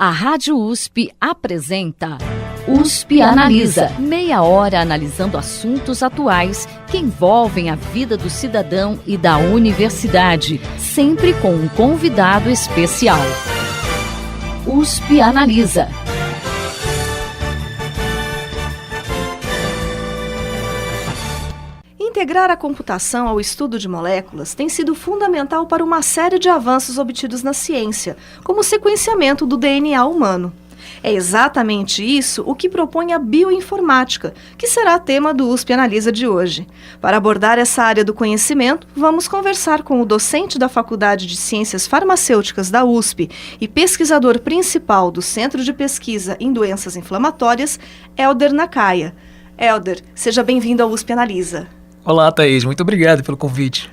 A Rádio USP apresenta USP Analisa. Meia hora analisando assuntos atuais que envolvem a vida do cidadão e da universidade, sempre com um convidado especial. USP Analisa. Integrar a computação ao estudo de moléculas tem sido fundamental para uma série de avanços obtidos na ciência, como o sequenciamento do DNA humano. É exatamente isso o que propõe a bioinformática, que será tema do USP Analisa de hoje. Para abordar essa área do conhecimento, vamos conversar com o docente da Faculdade de Ciências Farmacêuticas da USP e pesquisador principal do Centro de Pesquisa em Doenças Inflamatórias, Helder Nakaya. Helder, seja bem-vindo ao USP Analisa. Olá, Thaís. Muito obrigado pelo convite.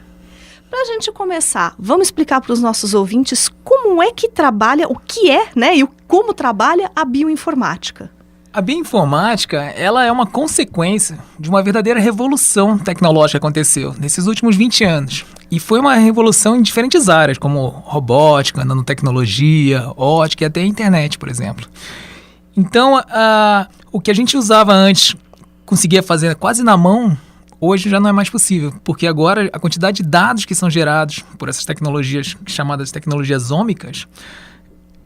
Para a gente começar, vamos explicar para os nossos ouvintes como é que trabalha, o que é, e como trabalha a bioinformática. A bioinformática, ela é uma consequência de uma verdadeira revolução tecnológica que aconteceu nesses últimos 20 anos. E foi uma revolução em diferentes áreas, como robótica, nanotecnologia, ótica e até a internet, por exemplo. Então, o que a gente usava antes, conseguia fazer quase na mão, hoje já não é mais possível, porque agora a quantidade de dados que são gerados por essas tecnologias chamadas tecnologias ômicas,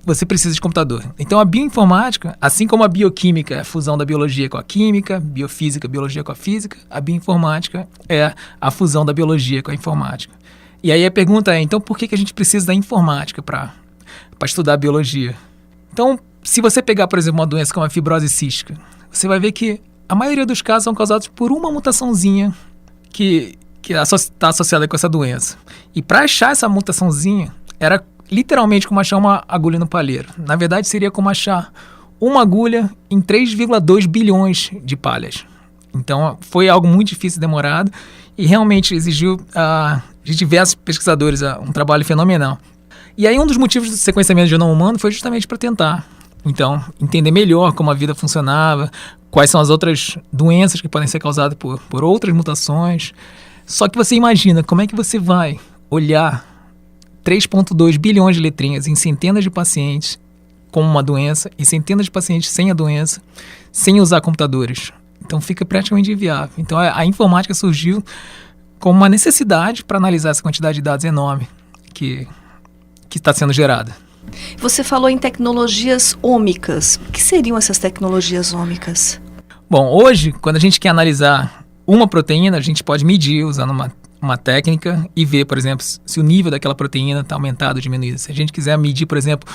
você precisa de computador. Então a bioinformática, assim como a bioquímica é a fusão da biologia com a química, biofísica, biologia com a física, a bioinformática é a fusão da biologia com a informática. E aí a pergunta é, então por que a gente precisa da informática para estudar a biologia? Então, se você pegar, por exemplo, uma doença como a fibrose cística, você vai ver que a maioria dos casos são causados por uma mutaçãozinha que está associada com essa doença. E para achar essa mutaçãozinha, era literalmente como achar uma agulha no palheiro. Na verdade, seria como achar uma agulha em 3,2 bilhões de palhas. Então, foi algo muito difícil e demorado e realmente exigiu de diversos pesquisadores um trabalho fenomenal. E aí, um dos motivos do sequenciamento do genoma humano foi justamente para tentar, então, entender melhor como a vida funcionava, quais são as outras doenças que podem ser causadas por outras mutações. Só que você imagina, como é que você vai olhar 3,2 bilhões de letrinhas em centenas de pacientes com uma doença e centenas de pacientes sem a doença, sem usar computadores? Então fica praticamente inviável. Então a informática surgiu como uma necessidade para analisar essa quantidade de dados enorme que está sendo gerada. Você falou em tecnologias ômicas. O que seriam essas tecnologias ômicas? Bom, hoje, quando a gente quer analisar uma proteína, a gente pode medir usando uma técnica e ver, por exemplo, se o nível daquela proteína está aumentado ou diminuído. Se a gente quiser medir, por exemplo,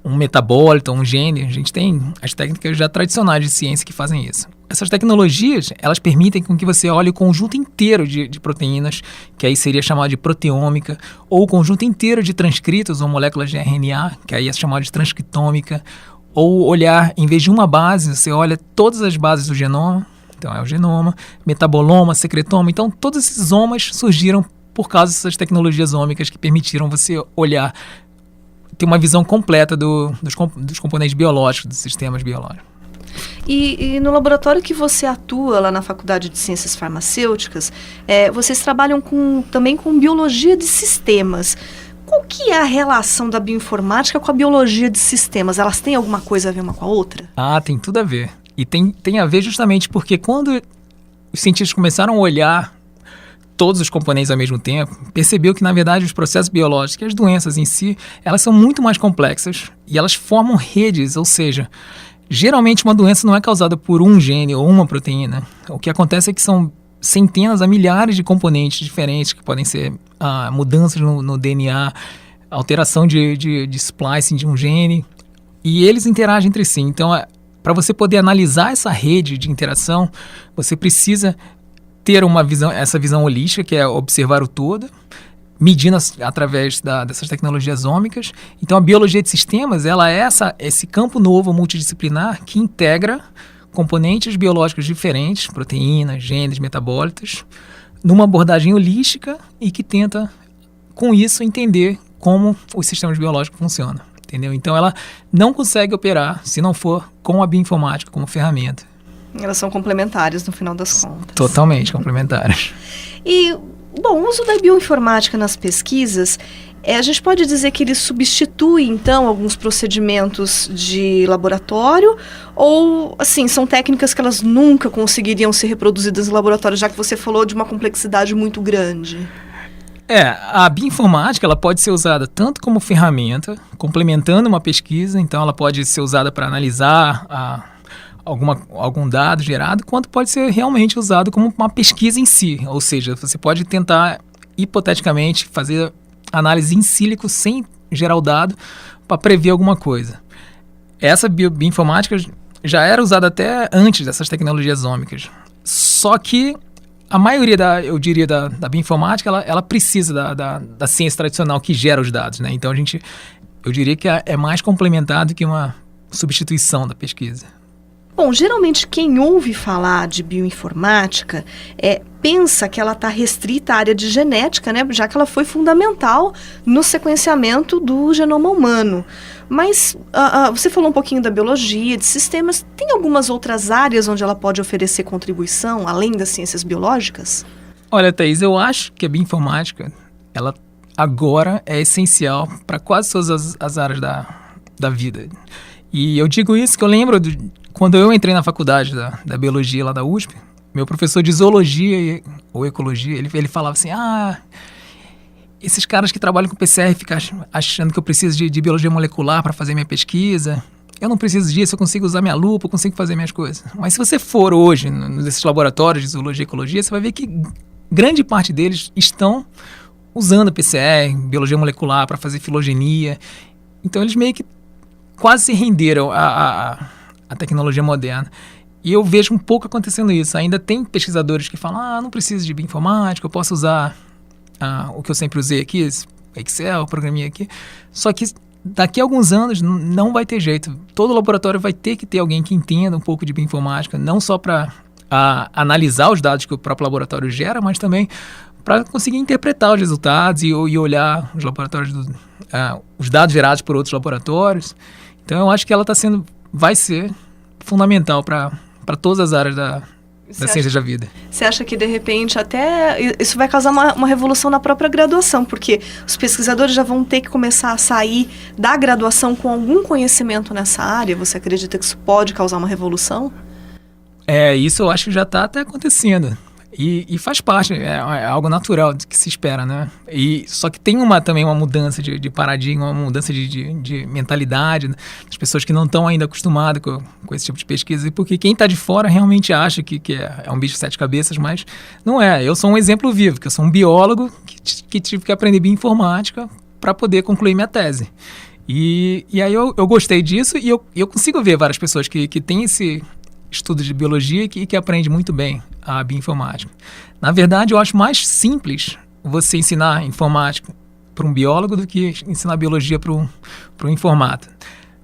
um metabólito, um gene, a gente tem as técnicas já tradicionais de ciência que fazem isso. Essas tecnologias, elas permitem com que você olhe o conjunto inteiro de proteínas, que aí seria chamado de proteômica, ou o conjunto inteiro de transcritos ou moléculas de RNA, que aí é chamado de transcriptômica, ou olhar, em vez de uma base, você olha todas as bases do genoma, então é o genoma, metaboloma, secretoma, então todos esses omas surgiram por causa dessas tecnologias ômicas que permitiram você olhar, ter uma visão completa dos componentes biológicos, dos sistemas biológicos. E no laboratório que você atua lá na Faculdade de Ciências Farmacêuticas, vocês trabalham também com biologia de sistemas. Qual que é a relação da bioinformática com a biologia de sistemas? Elas têm alguma coisa a ver uma com a outra? Tem tudo a ver. E tem a ver justamente porque quando os cientistas começaram a olhar todos os componentes ao mesmo tempo, percebeu que, na verdade, os processos biológicos e as doenças em si, elas são muito mais complexas e elas formam redes, ou seja, geralmente uma doença não é causada por um gene ou uma proteína. O que acontece é que são centenas a milhares de componentes diferentes que podem ser mudanças no DNA, alteração de splicing de um gene, e eles interagem entre si. Então, para você poder analisar essa rede de interação, você precisa ter essa visão holística, que é observar o todo, medindo através dessas tecnologias ômicas. Então, a biologia de sistemas, ela é esse campo novo multidisciplinar que integra componentes biológicos diferentes, proteínas, genes, metabólitos, numa abordagem holística e que tenta, com isso, entender como os sistemas biológicos funcionam. Entendeu? Então, ela não consegue operar se não for com a bioinformática como ferramenta. Elas são complementares no final das contas. Totalmente complementares. E, bom, o uso da bioinformática nas pesquisas A gente pode dizer que ele substitui, então, alguns procedimentos de laboratório, ou, assim, são técnicas que elas nunca conseguiriam ser reproduzidas no laboratório, já que você falou de uma complexidade muito grande? A bioinformática ela pode ser usada tanto como ferramenta, complementando uma pesquisa, então ela pode ser usada para analisar algum dado gerado, quanto pode ser realmente usado como uma pesquisa em si, ou seja, você pode tentar, hipoteticamente, fazer análise in silico sem gerar o dado para prever alguma coisa. Essa bioinformática já era usada até antes dessas tecnologias ômicas. Só que a maioria eu diria, da bioinformática, ela precisa da ciência tradicional que gera os dados, né? Então eu diria que é mais complementar do que uma substituição da pesquisa. Bom, geralmente quem ouve falar de bioinformática pensa que ela está restrita à área de genética, né? Já que ela foi fundamental no sequenciamento do genoma humano. Mas você falou um pouquinho da biologia, de sistemas. Tem algumas outras áreas onde ela pode oferecer contribuição, além das ciências biológicas? Olha, Thaís, eu acho que a bioinformática, ela agora é essencial para quase todas as áreas da vida. E eu digo isso que eu lembro quando eu entrei na faculdade da biologia lá da USP, meu professor de zoologia ou ecologia, ele falava assim, esses caras que trabalham com PCR ficam achando que eu preciso de biologia molecular para fazer minha pesquisa. Eu não preciso disso, eu consigo usar minha lupa, eu consigo fazer minhas coisas. Mas se você for hoje nesses laboratórios de zoologia e ecologia, você vai ver que grande parte deles estão usando PCR, biologia molecular, para fazer filogenia. Então eles meio que quase se renderam à tecnologia moderna. E eu vejo um pouco acontecendo isso. Ainda tem pesquisadores que falam, não preciso de bioinformática, eu posso usar o que eu sempre usei aqui, Excel, programinha aqui. Só que daqui a alguns anos não vai ter jeito. Todo laboratório vai ter que ter alguém que entenda um pouco de bioinformática, não só para analisar os dados que o próprio laboratório gera, mas também para conseguir interpretar os resultados e olhar os laboratórios, os dados gerados por outros laboratórios. Então eu acho que ela vai ser fundamental para todas as áreas da ciência da vida. Você acha que, de repente, até isso vai causar uma revolução na própria graduação, porque os pesquisadores já vão ter que começar a sair da graduação com algum conhecimento nessa área? Você acredita que isso pode causar uma revolução? Isso eu acho que já está até acontecendo. E faz parte, é algo natural que se espera, né? Só que tem também uma mudança de paradigma, uma mudança de mentalidade, né? As pessoas que não estão ainda acostumadas com esse tipo de pesquisa, porque quem está de fora realmente acha que é um bicho de 7 cabeças, mas não é. Eu sou um exemplo vivo, que eu sou um biólogo que tive que aprender bioinformática para poder concluir minha tese. E aí eu gostei disso e eu consigo ver várias pessoas que têm esse estudo de biologia que aprende muito bem a bioinformática. Na verdade, eu acho mais simples você ensinar informática para um biólogo do que ensinar biologia para um informata.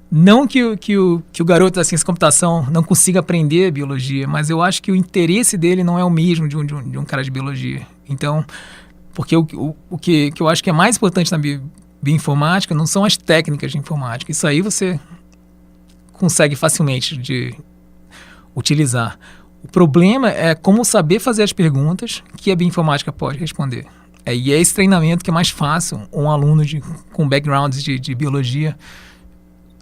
Não que o garoto da ciência da computação não consiga aprender biologia, mas eu acho que o interesse dele não é o mesmo de um cara de biologia. Então, porque o que eu acho que é mais importante na bioinformática não são as técnicas de informática. Isso aí você consegue facilmente de utilizar. O problema é como saber fazer as perguntas que a bioinformática pode responder. E é esse treinamento que é mais fácil um aluno com background de biologia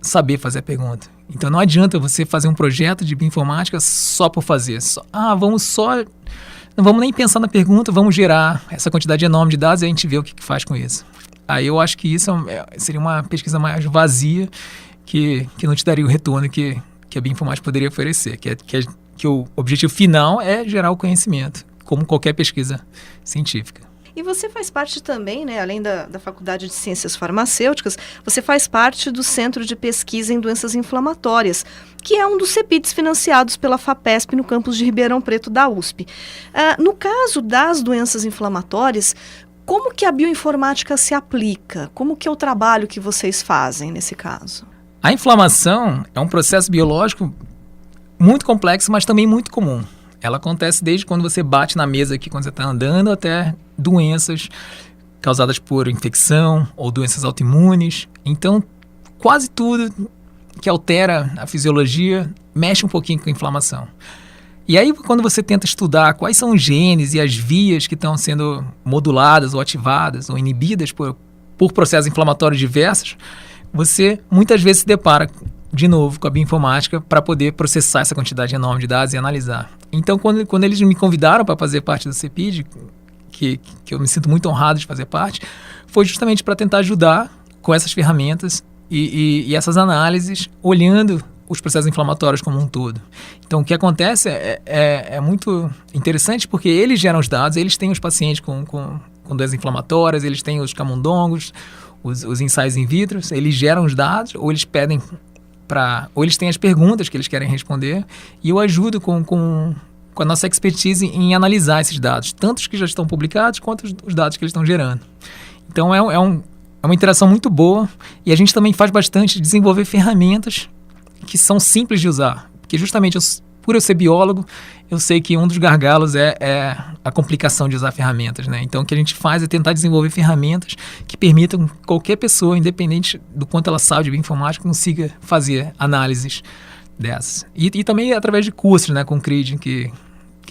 saber fazer a pergunta. Então não adianta você fazer um projeto de bioinformática só por fazer. Não vamos nem pensar na pergunta, vamos gerar essa quantidade enorme de dados e a gente vê o que faz com isso. Aí eu acho que isso seria uma pesquisa mais vazia que não te daria o retorno que a bioinformática poderia oferecer, que o objetivo final é gerar o conhecimento, como qualquer pesquisa científica. E você faz parte também, né, além da Faculdade de Ciências Farmacêuticas, você faz parte do Centro de Pesquisa em Doenças Inflamatórias, que é um dos CEPITs financiados pela FAPESP no campus de Ribeirão Preto da USP. No caso das doenças inflamatórias, como que a bioinformática se aplica? Como que é o trabalho que vocês fazem nesse caso? A inflamação é um processo biológico muito complexo, mas também muito comum. Ela acontece desde quando você bate na mesa aqui, quando você está andando, até doenças causadas por infecção ou doenças autoimunes. Então, quase tudo que altera a fisiologia mexe um pouquinho com a inflamação. E aí, quando você tenta estudar quais são os genes e as vias que estão sendo moduladas ou ativadas ou inibidas por por processos inflamatórios diversos, você muitas vezes se depara de novo com a bioinformática para poder processar essa quantidade enorme de dados e analisar. Então, quando eles me convidaram para fazer parte do CEPID, que eu me sinto muito honrado de fazer parte, foi justamente para tentar ajudar com essas ferramentas e essas análises, olhando os processos inflamatórios como um todo. Então, o que acontece é muito interessante, porque eles geram os dados, eles têm os pacientes com doenças inflamatórias, eles têm os camundongos, os ensaios in vitro, eles geram os dados, ou eles pedem ou eles têm as perguntas que eles querem responder, e eu ajudo com a nossa expertise em analisar esses dados, tanto os que já estão publicados, quanto os dados que eles estão gerando. Então, é uma interação muito boa, e a gente também faz bastante desenvolver ferramentas que são simples de usar, porque justamente por eu ser biólogo, eu sei que um dos gargalos é a complicação de usar ferramentas, né? Então, o que a gente faz é tentar desenvolver ferramentas que permitam que qualquer pessoa, independente do quanto ela sabe de bioinformática, consiga fazer análises dessas. E também através de cursos, né, com o CRID, que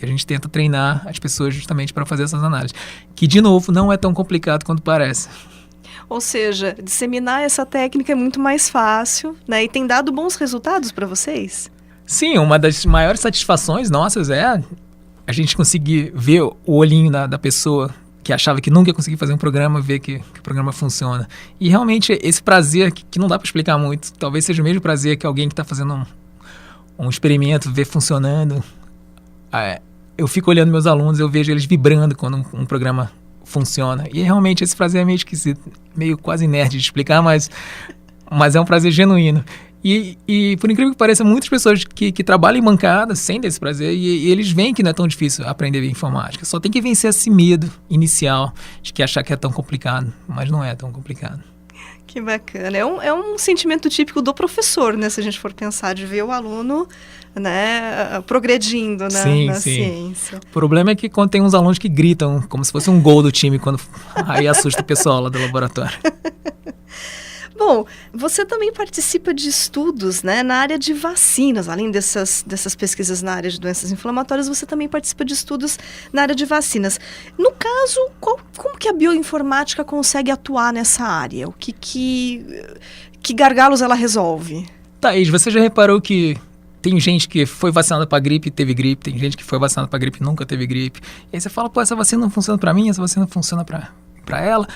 a gente tenta treinar as pessoas justamente para fazer essas análises, que, de novo, não é tão complicado quanto parece. Ou seja, disseminar essa técnica é muito mais fácil, né? E tem dado bons resultados para vocês? Sim, uma das maiores satisfações nossas é a gente conseguir ver o olhinho da pessoa que achava que nunca ia conseguir fazer um programa, ver que o programa funciona. E realmente esse prazer que não dá para explicar muito, talvez seja o mesmo prazer que alguém que está fazendo um experimento, ver funcionando. Eu fico olhando meus alunos, eu vejo eles vibrando quando um programa funciona. E realmente esse prazer é meio esquisito, meio quase nerd de explicar, mas é um prazer genuíno. E por incrível que pareça, muitas pessoas que trabalham em bancada sentem esse prazer e eles veem que não é tão difícil aprender bioinformática. Só tem que vencer esse medo inicial de que achar que é tão complicado, mas não é tão complicado. Que bacana. É um sentimento típico do professor, né? Se a gente for pensar, de ver o aluno, né, progredindo, né, na ciência. O problema é que quando tem uns alunos que gritam como se fosse um gol do time, aí assusta o pessoal lá do laboratório. Bom, você também participa de estudos, né, na área de vacinas. Além dessas pesquisas na área de doenças inflamatórias, você também participa de estudos na área de vacinas. No caso, como que a bioinformática consegue atuar nessa área? Que gargalos ela resolve? Thaís, você já reparou que tem gente que foi vacinada para gripe e teve gripe, tem gente que foi vacinada para gripe e nunca teve gripe. E aí você fala, essa vacina não funciona para mim, essa vacina não funciona para ela.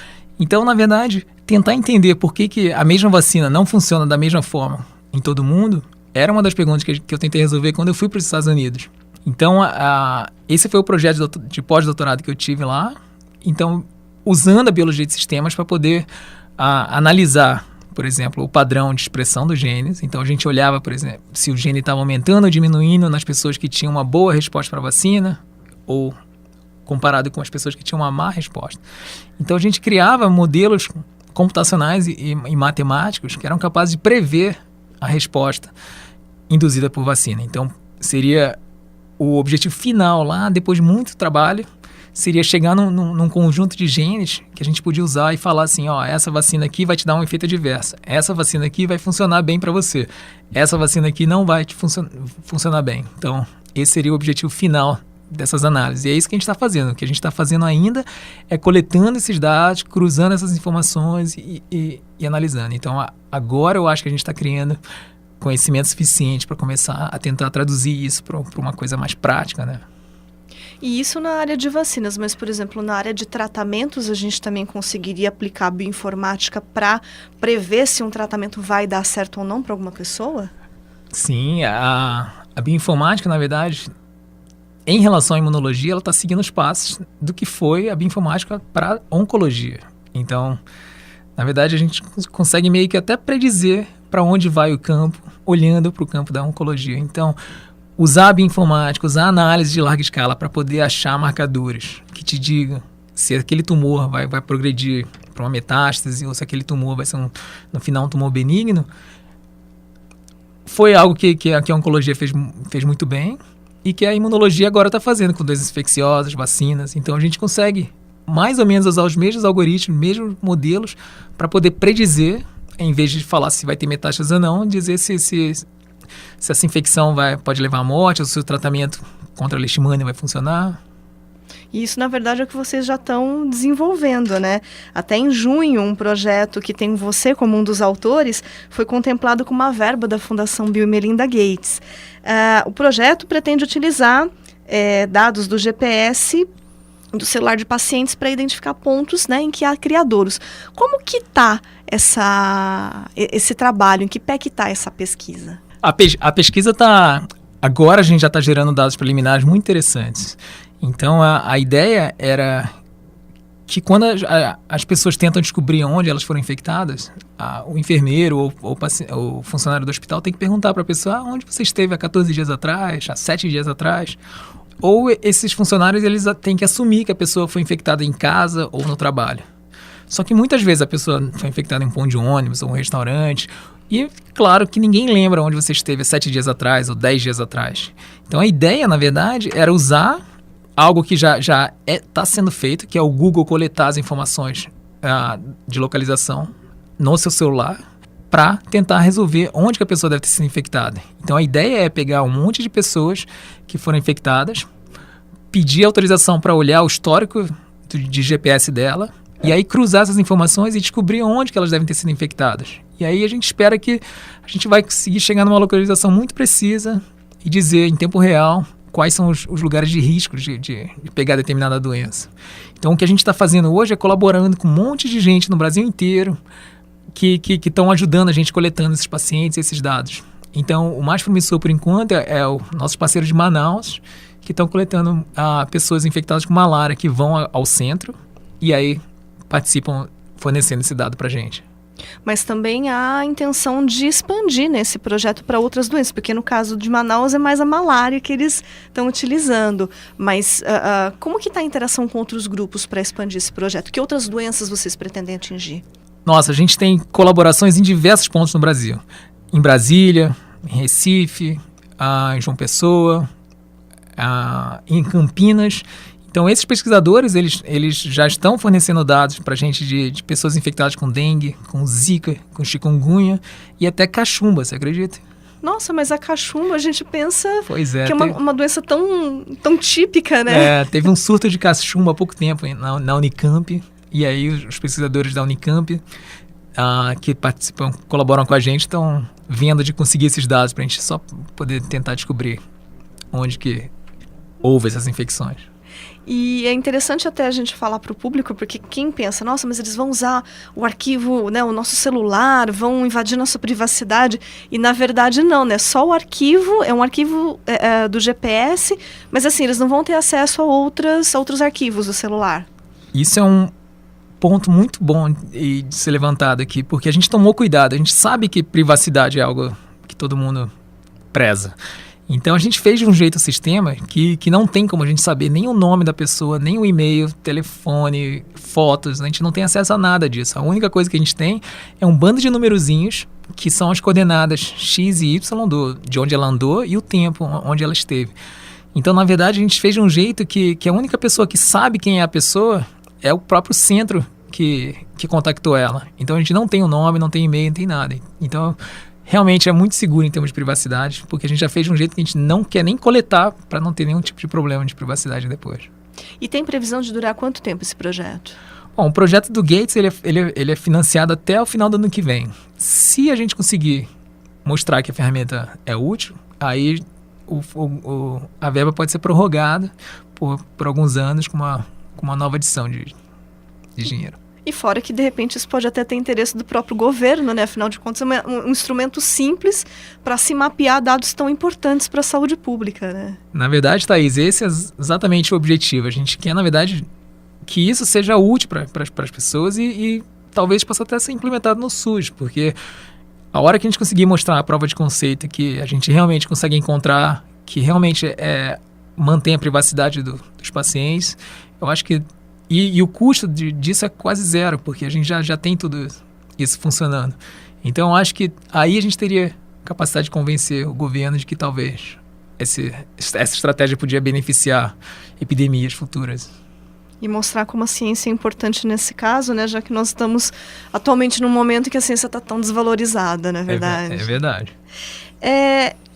Então, na verdade, tentar entender por que a mesma vacina não funciona da mesma forma em todo mundo era uma das perguntas que eu tentei resolver quando eu fui para os Estados Unidos. Então, esse foi o projeto de pós-doutorado que eu tive lá. Então, usando a biologia de sistemas para poder analisar, por exemplo, o padrão de expressão dos genes. Então, a gente olhava, por exemplo, se o gene estava aumentando ou diminuindo nas pessoas que tinham uma boa resposta para a vacina ou comparado com as pessoas que tinham uma má resposta. Então, a gente criava modelos computacionais e matemáticos que eram capazes de prever a resposta induzida por vacina. Então, seria o objetivo final lá, depois de muito trabalho, seria chegar num conjunto de genes que a gente podia usar e falar assim, essa vacina aqui vai te dar um efeito adverso, essa vacina aqui vai funcionar bem para você, essa vacina aqui não vai te funcionar bem. Então, esse seria o objetivo final dessas análises. E é isso que a gente está fazendo. O que a gente está fazendo ainda é coletando esses dados, cruzando essas informações e analisando. Então, agora eu acho que a gente está criando conhecimento suficiente para começar a tentar traduzir isso para uma coisa mais prática, né? E isso na área de vacinas, mas, por exemplo, na área de tratamentos, a gente também conseguiria aplicar a bioinformática para prever se um tratamento vai dar certo ou não para alguma pessoa? Sim, a bioinformática, na verdade, em relação à imunologia, ela está seguindo os passos do que foi a bioinformática para oncologia. Então, na verdade, a gente consegue meio que até predizer para onde vai o campo, olhando para o campo da oncologia. Então, usar a bioinformática, usar a análise de larga escala para poder achar marcadores que te digam se aquele tumor vai progredir para uma metástase ou se aquele tumor vai ser, no final, um tumor benigno, foi algo que a oncologia fez muito bem e que a imunologia agora está fazendo com doenças infecciosas, vacinas. Então, a gente consegue mais ou menos usar os mesmos algoritmos, mesmos modelos para poder predizer, em vez de falar se vai ter metástase ou não, dizer se essa infecção pode levar à morte ou se o tratamento contra a leishmania vai funcionar. E isso, na verdade, é o que vocês já estão desenvolvendo, né? Até em junho, um projeto que tem você como um dos autores foi contemplado com uma verba da Fundação Bill e Melinda Gates. O projeto pretende utilizar dados do GPS do celular de pacientes para identificar pontos, né, em que há criadouros. Como que está esse trabalho? Em que pé que está essa pesquisa? A pesquisa está... Agora a gente já está gerando dados preliminares muito interessantes. Então a ideia era que quando as pessoas tentam descobrir onde elas foram infectadas, o enfermeiro ou o funcionário do hospital tem que perguntar para a pessoa onde você esteve há 14 dias atrás, há 7 dias atrás. Ou esses funcionários eles têm que assumir que a pessoa foi infectada em casa ou no trabalho. Só que muitas vezes a pessoa foi infectada em um ponto de ônibus ou um restaurante. E claro que ninguém lembra onde você esteve há 7 dias atrás ou 10 dias atrás. Então a ideia, na verdade, era usar algo que já está sendo feito, que é o Google coletar as informações de localização no seu celular para tentar resolver onde que a pessoa deve ter sido infectada. Então a ideia é pegar um monte de pessoas que foram infectadas, pedir autorização para olhar o histórico de GPS dela e aí cruzar essas informações e descobrir onde que elas devem ter sido infectadas. E aí a gente espera que a gente vai conseguir chegar numa localização muito precisa e dizer em tempo real quais são os lugares de risco de pegar determinada doença. Então o que a gente está fazendo hoje é colaborando com um monte de gente no Brasil inteiro que estão ajudando a gente coletando esses pacientes, esses dados. Então, o mais promissor, por enquanto, é o nossos parceiros de Manaus, que estão coletando pessoas infectadas com malária que vão ao centro e aí participam fornecendo esse dado para a gente. Mas também há a intenção de expandir esse projeto para outras doenças, porque no caso de Manaus é mais a malária que eles estão utilizando. Mas como que está a interação com outros grupos para expandir esse projeto? Que outras doenças vocês pretendem atingir? Nossa, a gente tem colaborações em diversos pontos no Brasil. Em Brasília, em Recife, em João Pessoa, em Campinas. Então, esses pesquisadores, eles já estão fornecendo dados para a gente de pessoas infectadas com dengue, com zika, com chikungunya e até cachumba, você acredita? Nossa, mas a cachumba a gente pensa que é teve... uma doença tão típica, né? Teve um surto de cachumba há pouco tempo na Unicamp. E aí os pesquisadores da Unicamp que participam, colaboram com a gente, estão vendo de conseguir esses dados para a gente só poder tentar descobrir onde que houve essas infecções. E é interessante até a gente falar para o público, porque quem pensa, nossa, mas eles vão usar o arquivo, né, o nosso celular, vão invadir nossa privacidade, e na verdade não, né, só o arquivo, é um arquivo do GPS, mas assim, eles não vão ter acesso a outros arquivos do celular. Isso é um ponto muito bom de ser levantado aqui, porque a gente tomou cuidado, a gente sabe que privacidade é algo que todo mundo preza. Então a gente fez de um jeito o sistema que não tem como a gente saber nem o nome da pessoa, nem o e-mail, telefone, fotos, a gente não tem acesso a nada disso. A única coisa que a gente tem é um bando de numerozinhos que são as coordenadas X e Y de onde ela andou e o tempo onde ela esteve. Então, na verdade, a gente fez de um jeito que a única pessoa que sabe quem é a pessoa é o próprio centro que contactou ela. Então a gente não tem o nome, não tem e-mail, não tem nada. Então realmente é muito seguro em termos de privacidade, porque a gente já fez de um jeito que a gente não quer nem coletar para não ter nenhum tipo de problema de privacidade depois. E tem previsão de durar quanto tempo esse projeto? Bom, o projeto do Gates ele é financiado até o final do ano que vem. Se a gente conseguir mostrar que a ferramenta é útil, aí a verba pode ser prorrogada por alguns anos com uma nova adição de dinheiro. E fora que, de repente, isso pode até ter interesse do próprio governo, né? Afinal de contas, é um instrumento simples para se mapear dados tão importantes para a saúde pública, né? Na verdade, Thaís, esse é exatamente o objetivo. A gente quer, na verdade, que isso seja útil para as pessoas e talvez possa até ser implementado no SUS, porque a hora que a gente conseguir mostrar a prova de conceito que a gente realmente consegue encontrar, que realmente mantém a privacidade dos pacientes, eu acho que E o custo disso é quase zero, porque a gente já tem tudo isso funcionando. Então, eu acho que aí a gente teria capacidade de convencer o governo de que talvez essa estratégia podia beneficiar epidemias futuras. E mostrar como a ciência é importante nesse caso, né? Já que nós estamos atualmente num momento que a ciência está tão desvalorizada, não é verdade? É verdade.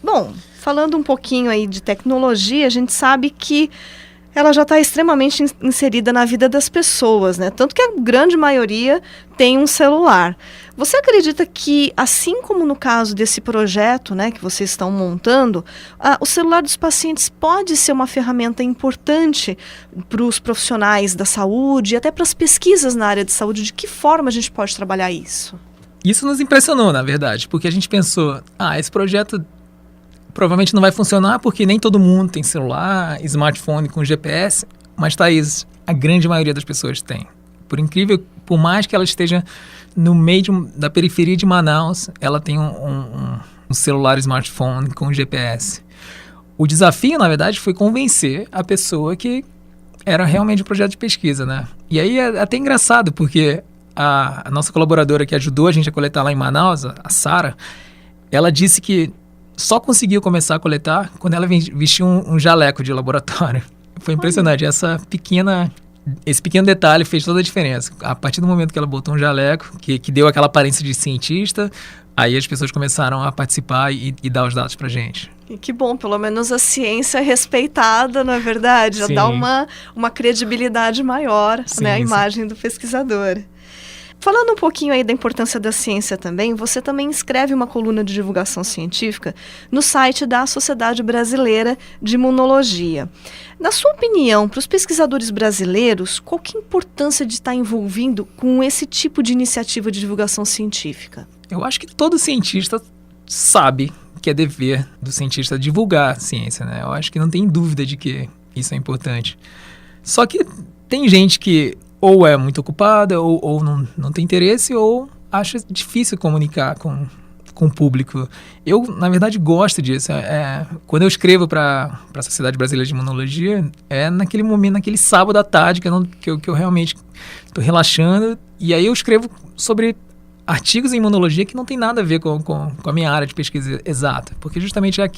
Bom, falando um pouquinho aí de tecnologia, a gente sabe que Ela já está extremamente inserida na vida das pessoas, né? Tanto que a grande maioria tem um celular. Você acredita que, assim como no caso desse projeto, né, que vocês estão montando, o celular dos pacientes pode ser uma ferramenta importante para os profissionais da saúde e até para as pesquisas na área de saúde? De que forma a gente pode trabalhar isso? Isso nos impressionou, na verdade, porque a gente pensou, esse projeto provavelmente não vai funcionar porque nem todo mundo tem celular, smartphone com GPS, mas, Thaís, a grande maioria das pessoas tem. Por mais que ela esteja no meio da periferia de Manaus, ela tem um celular smartphone com GPS. O desafio, na verdade, foi convencer a pessoa que era realmente um projeto de pesquisa, né? E aí é até engraçado, porque a nossa colaboradora que ajudou a gente a coletar lá em Manaus, a Sara, ela disse que só conseguiu começar a coletar quando ela vestiu um jaleco de laboratório. Foi impressionante. Esse pequeno detalhe fez toda a diferença. A partir do momento que ela botou um jaleco, que deu aquela aparência de cientista, aí as pessoas começaram a participar e dar os dados pra gente. E que bom, pelo menos a ciência é respeitada, não é verdade? Já dá uma credibilidade maior, sim, né, à imagem do pesquisador. Falando um pouquinho aí da importância da ciência também, você também escreve uma coluna de divulgação científica no site da Sociedade Brasileira de Imunologia. Na sua opinião, para os pesquisadores brasileiros, qual que é a importância de estar envolvido com esse tipo de iniciativa de divulgação científica? Eu acho que todo cientista sabe que é dever do cientista divulgar a ciência, né? Eu acho que não tem dúvida de que isso é importante. Só que tem gente que ou é muito ocupada, ou não tem interesse, ou acha difícil comunicar com o público. Eu, na verdade, gosto disso. Quando eu escrevo para a Sociedade Brasileira de Imunologia, é naquele momento, naquele sábado à tarde, que eu realmente estou relaxando, e aí eu escrevo sobre artigos em imunologia que não tem nada a ver com a minha área de pesquisa exata, porque justamente é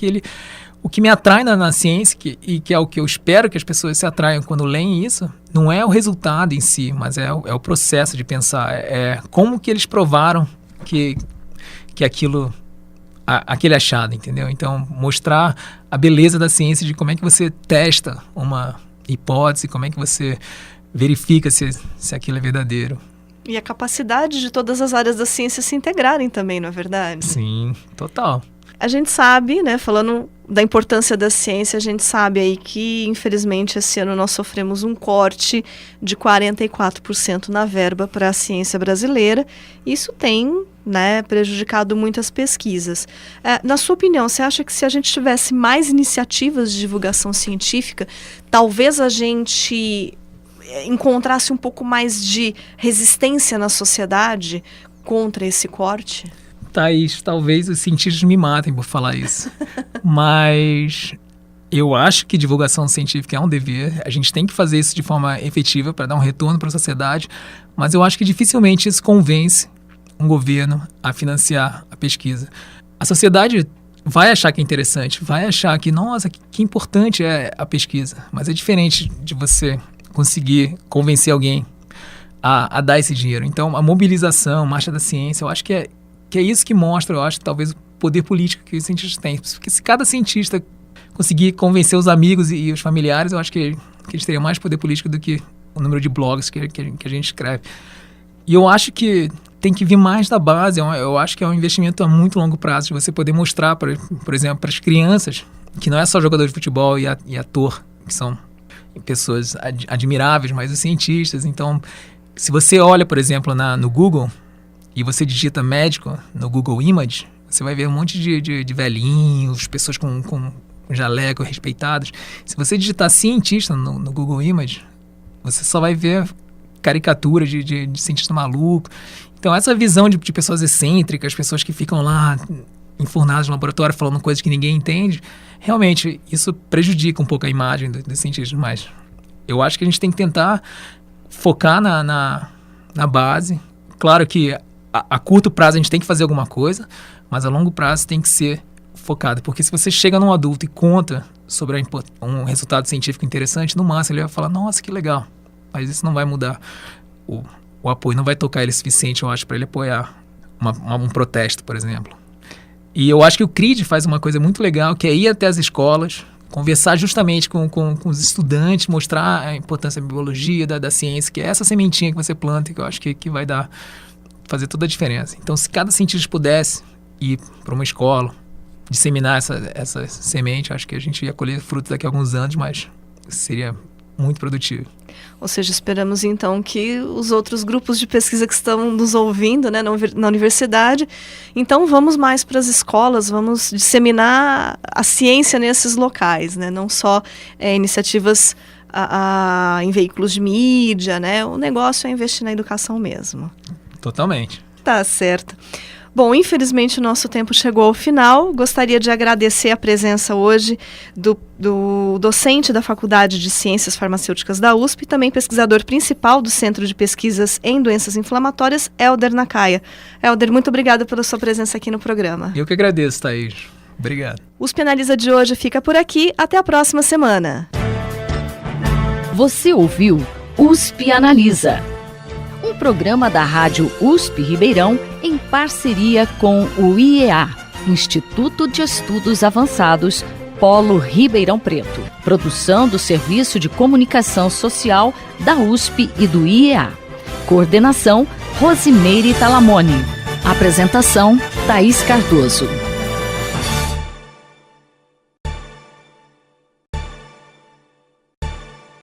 o que me atrai na ciência, e que é o que eu espero que as pessoas se atraiam quando leem isso, não é o resultado em si, mas é o processo de pensar, como que eles provaram que aquele achado, entendeu? Então, mostrar a beleza da ciência, de como é que você testa uma hipótese, como é que você verifica se aquilo é verdadeiro. E a capacidade de todas as áreas da ciência se integrarem também, não é verdade? Sim, total. A gente sabe, né, falando da importância da ciência, a gente sabe aí que, infelizmente, esse ano nós sofremos um corte de 44% na verba para a ciência brasileira. Isso tem, né, prejudicado muitas pesquisas. Na sua opinião, você acha que se a gente tivesse mais iniciativas de divulgação científica, talvez a gente encontrasse um pouco mais de resistência na sociedade contra esse corte? Thaís, talvez os cientistas me matem por falar isso, mas eu acho que divulgação científica é um dever, a gente tem que fazer isso de forma efetiva para dar um retorno para a sociedade, mas eu acho que dificilmente isso convence um governo a financiar a pesquisa. A sociedade vai achar que é interessante, vai achar que, nossa, que importante é a pesquisa, mas é diferente de você conseguir convencer alguém a dar esse dinheiro. Então, a mobilização, a marcha da ciência, eu acho que é isso que mostra, eu acho, talvez o poder político que os cientistas têm. Porque se cada cientista conseguir convencer os amigos e os familiares, eu acho que eles teriam mais poder político do que o número de blogs que a gente escreve. E eu acho que tem que vir mais da base. Eu acho que é um investimento a muito longo prazo, de você poder mostrar, por exemplo, para as crianças, que não é só jogador de futebol e ator, que são pessoas admiráveis, mas os cientistas. Então, se você olha, por exemplo, no Google, e você digita médico no Google Image, você vai ver um monte de velhinhos, pessoas com jaleco respeitados. Se você digitar cientista no Google Image, você só vai ver caricatura de cientista maluco. Então, essa visão de pessoas excêntricas, pessoas que ficam lá enfurnadas no laboratório falando coisas que ninguém entende, realmente isso prejudica um pouco a imagem dos cientistas. Mas eu acho que a gente tem que tentar focar na base. Claro que a curto prazo a gente tem que fazer alguma coisa, mas a longo prazo tem que ser focado. Porque se você chega num adulto e conta sobre um resultado científico interessante, no máximo ele vai falar, nossa, que legal. Mas isso não vai mudar o apoio, não vai tocar ele o suficiente, eu acho, para ele apoiar um protesto, por exemplo. E eu acho que o CRID faz uma coisa muito legal, que é ir até as escolas, conversar justamente com os estudantes, mostrar a importância da biologia, da ciência, que é essa sementinha que você planta e que eu acho que vai fazer toda a diferença. Então, se cada cientista pudesse ir para uma escola, disseminar essa semente, acho que a gente ia colher frutos daqui a alguns anos, mas seria muito produtivo. Ou seja, esperamos então que os outros grupos de pesquisa que estão nos ouvindo, né, na universidade, então vamos mais para as escolas, vamos disseminar a ciência nesses locais, né, não só iniciativas em veículos de mídia, né, o negócio é investir na educação mesmo. Totalmente. Tá certo. Bom, infelizmente o nosso tempo chegou ao final. Gostaria de agradecer a presença hoje do docente da Faculdade de Ciências Farmacêuticas da USP e também pesquisador principal do Centro de Pesquisas em Doenças Inflamatórias, Hélder Nakaya. Hélder, muito obrigada pela sua presença aqui no programa. Eu que agradeço, Thaís. Obrigado. O USP Analisa de hoje fica por aqui. Até a próxima semana. Você ouviu USP Analisa, um programa da Rádio USP Ribeirão em parceria com o IEA, Instituto de Estudos Avançados, Polo Ribeirão Preto. Produção do Serviço de Comunicação Social da USP e do IEA. Coordenação, Rosimeire Talamone. Apresentação, Thaís Cardoso.